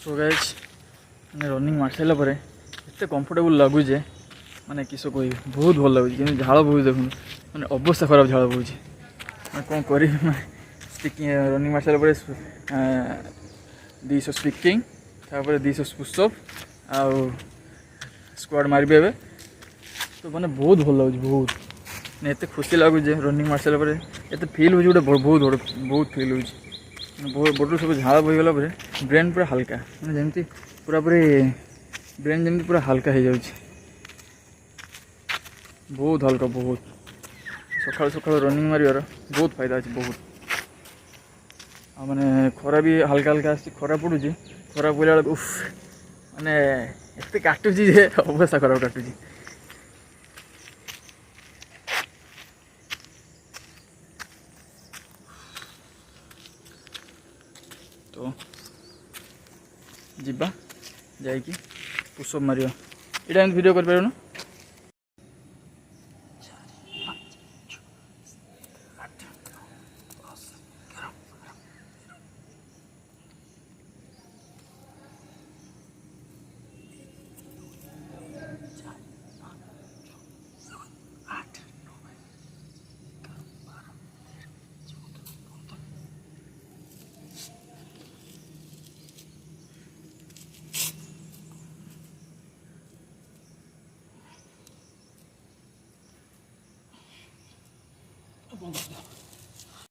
so guys मैंने running मार सारा पर एत कंफर्टेबल लगुचे माने किस कह बहुत भल लगुच कि झाड़ बहुत देखो मैंने अवस्था खराब झाड़ बहुत कौन कर रनिंग मार सारा 200 स्पिकिंग तापर 200 पुशअप आउ स्क्वाड मारबे एबे तो मैंने बहुत भल लगुच बहुत मैंने एत खुशी लगुचे रनिंग मार सारा पर एत फिल हो गोटे बहुत फिल हो बटर सब झाड़ बहीगला ब्रेन पूरा हल्का मैंने जमी पूरा पूरी ब्रेन जमी पूरा हल्का हो जाए बहुत हल्का बहुत सकाल सकाल रनिंग मारियार बहुत फायदा अच्छे बहुत मैंने खरा भी हल्का हल्का आस खरा पड़ू खरा पड़ा बेलू उफ मैंने एत काटुची अवस्था खराब काटुची तो जीवा जाकि पुशअप मारिया यहाँ एम वीडियो कर पार